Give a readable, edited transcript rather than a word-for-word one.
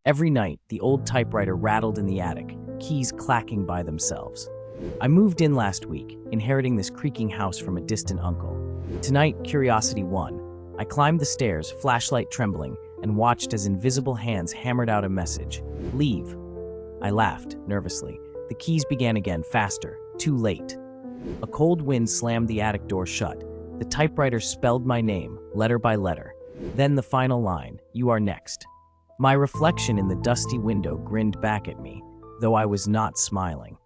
Every night, the old typewriter rattled in the attic, keys clacking by themselves. I moved in last week, inheriting this creaking house from a distant uncle. Tonight, curiosity won. I climbed the stairs, flashlight trembling, and watched as invisible hands hammered out a message. Leave. I laughed, nervously. The keys began again, faster. Too late. A cold wind slammed the attic door shut. The typewriter spelled my name, letter by letter. Then the final line, "You are next." My reflection in the dusty window grinned back at me, though I was not smiling.